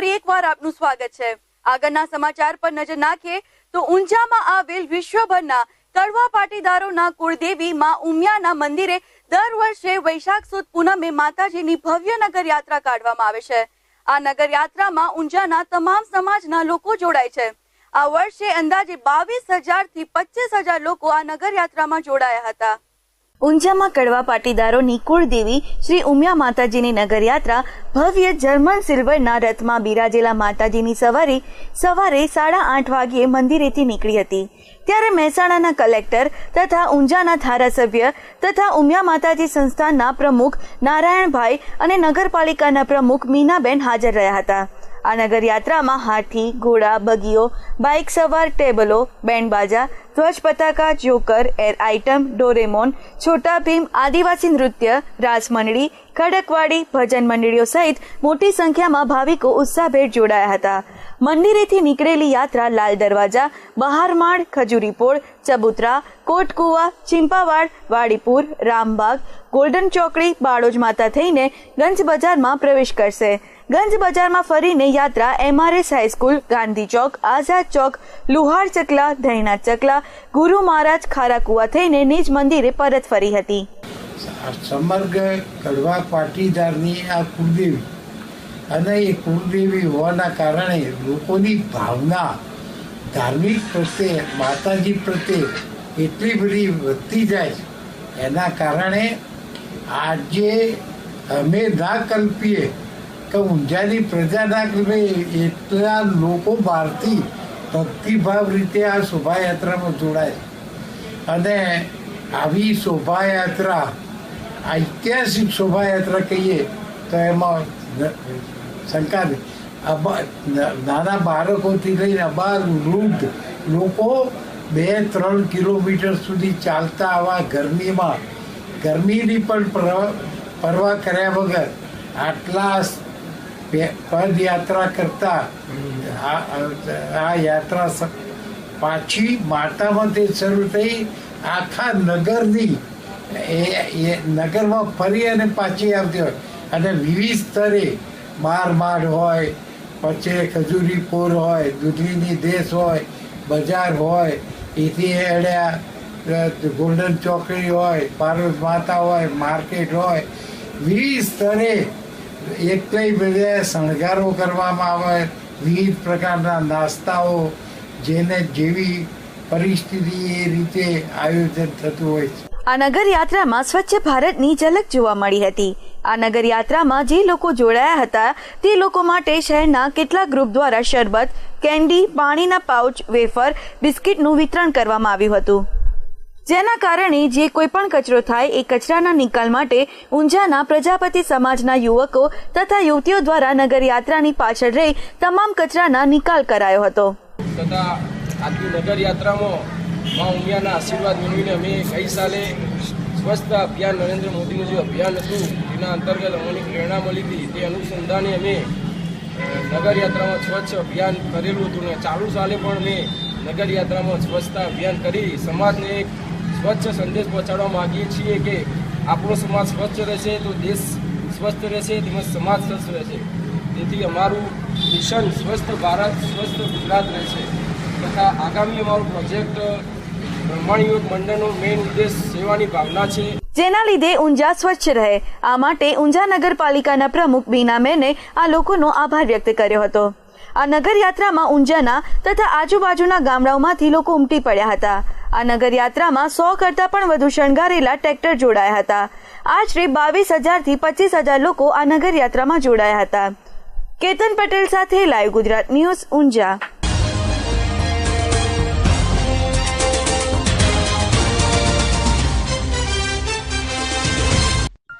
ફરી એકવાર આપનું સ્વાગત છે। આગળના સમાચાર પર નજર નાખીએ તો ઊંઝામાં આવેલ વિશ્વભરના કડવા પાટીદારોના કુળદેવી માં ઉમિયાના મંદિરે દર વર્ષે વૈશાખ સુદ પૂનમે માતાજીની ભવ્ય નગર યાત્રા કાઢવામાં આવે છે। આ નગર યાત્રામાં ઊંઝાના તમામ સમાજના લોકો જોડાય છે। આ વર્ષે અંદાજે 22,000 થી 25,000 લોકો આ નગર યાત્રામાં જોડાયા હતા। ઊંઝામાં કડવા પાટીદારોની કુળદેવી શ્રી ઉમિયા માતાજીની નગર યાત્રા ભવ્ય જર્મન સિલ્વરના રથમાં બિરાજેલા માતાજીની સવારે 8:30 વાગ્યે મંદિરેથી નીકળી હતી। ત્યારે મહેસાણાના કલેક્ટર તથા ઊંઝાના ધારાસભ્ય તથા ઉમિયા માતાજી સંસ્થાનના પ્રમુખ નારાયણભાઈ અને નગરપાલિકાના પ્રમુખ મીનાબેન હાજર રહ્યા હતા। આ નગર યાત્રામાં હાથી, ઘોડા, બગીઓ, બાઇક સવાર, ટેબલો, બેન્ડ બાજા, ધ્વજ પતાકા, joker, air item, Doraemon, Chhota Bheem, આદિવાસી નૃત્ય, રાસ મંડળી, ખડકવાડી, ભજન મંડળીઓ સહિત મોટી સંખ્યામાં ભાવિકો ઉત્સાહભેર જોડાયા હતા। મંદિરેથી નીકળેલી યાત્રા લાલ દરવાજા, બહારમાળ, ખજૂરીપોળ, ચબુતરા, કોટકુવા, ચિંપાવાડ, વાડીપુર, રામબાગ, ગોલ્ડન ચોકડી, બાળોજ માતા થઈને ગંજ બજારમાં પ્રવેશ કરશે। ગંજ બજારમાં ફરીને યાત્રા MRS હાઈસ્કૂલ, ગાંધી ચોક, આઝાદ ચોક, લુહાર ચકલા, ધૈણા ચકલા, ગુરુ મહારાજ, ખારાકુવા થઈને નિજ મંદિરે પરત ફરી હતી। સમગ્ર કડવા પાટીદારની આ કુળદેવી અને એ કુળદેવી હોવાના કારણે લોકોની ભાવના ધાર્મિક પ્રત્યે, માતાજી પ્રત્યે એટલી બધી વધતી જાય છે। એના કારણે આજે અમે ના કલ્પીએ કે ઊંઝાની પ્રજા ના કલ્પે એટલા લોકો બહારથી ભક્તિભાવ રીતે આ શોભાયાત્રામાં જોડાય અને આવી શોભાયાત્રા ઐતિહાસિક શોભાયાત્રા કહીએ તો એમાં શંકા નાના બાળકોથી લઈને અબાર વૃદ્ધ લોકો 2-3 કિલોમીટર સુધી ચાલતા આવા ગરમીની પણ પરવા કર્યા વગર આટલા પદયાત્રા કરતા આ યાત્રા પાછી માતામાંથી શરૂ થઈ આખા નગરની નગરમાં ફરી અને પાછી આવતી હોય અને વિવિધ સ્તરે મારમાડ હોય, પછી ખજૂરીપુર હોય, દૂધીની દેશ હોય, બજાર હોય, એથી એડ્યા ગોલ્ડન ચોકડી હોય, બારોજ માતા હોય, માર્કેટ હોય, વિવિધ સ્તરે એકલી બધા શણગારો કરવામાં આવે, વિવિધ પ્રકારના નાસ્તાઓ, જેને જેવી પરિસ્થિતિ એ રીતે આયોજન થતું હોય છે। આ નગર યાત્રામાં સ્વચ્છ ભારતની ઝલક જોવા મળી હતી। આ નગર યાત્રામાં જે લોકો જોડાયા હતા તે લોકો માટે શહેરના કેટલાક ગ્રુપ દ્વારા શરબત, કેન્ડી, પાણીના પાઉચ, વેફર, બિસ્કિટનું વિતરણ કરવામાં આવ્યું હતું, જેના કારણે જે કોઈ પણ કચરો થાય એ કચરાના નિકાલ માટે ઊંઝાના પ્રજાપતિ સમાજના યુવકો તથા યુવતીઓ દ્વારા નગર યાત્રાની પાછળ રહી તમામ કચરાના નિકાલ કરાયો હતો। તથા આજની નગર યાત્રામાં માં ઉમિયાના આશીર્વાદ મેળવીને અમે ગઈ સાલે સ્વચ્છતા અભિયાન નરેન્દ્ર મોદીનું જે અભિયાન હતું એના અંતર્ગત અમને પ્રેરણા મળી હતી। તે અનુસંધાને અમે નગર યાત્રામાં સ્વચ્છ અભિયાન કરેલું હતું ને ચાલુ સાલે પણ અમે નગર યાત્રામાં સ્વચ્છતા અભિયાન કરી સમાજને એક સ્વચ્છ સંદેશ પહોંચાડવા માગીએ છીએ કે આપણો સમાજ સ્વચ્છ રહેશે તો દેશ સ્વસ્થ રહેશે, તેમજ સમાજ સ્વસ્થ રહેશે। તેથી અમારું મિશન સ્વસ્થ ભારત, સ્વસ્થ ગુજરાત રહેશે તથા આગામી અમારું પ્રોજેક્ટ બ્રહ્માંડ યુવક મંડળનો મેઇન ઉદ્દેશ સેવાની ભાવના છે, જેના લીધે ઊંઝા સ્વચ્છ રહે। આ માટે ઊંઝા નગરપાલિકાના પ્રમુખ બીનાબેને આ લોકોનો આભાર વ્યક્ત કર્યો હતો। આ નગર યાત્રામાં ઊંઝાના તથા આજુબાજુના ગામડાઓમાંથી લોકો ઉમટી પડ્યા હતા। આ નગર યાત્રામાં 100 કરતાં પણ વધુ શણગારેલા ટ્રેક્ટર જોડાયા હતા। આશરે 22,000 થી 25,000 લોકો આ નગર યાત્રામાં જોડાયા હતા। કેતન પટેલ સાથે લાઈવ ગુજરાત ન્યૂઝ, ઊંઝા।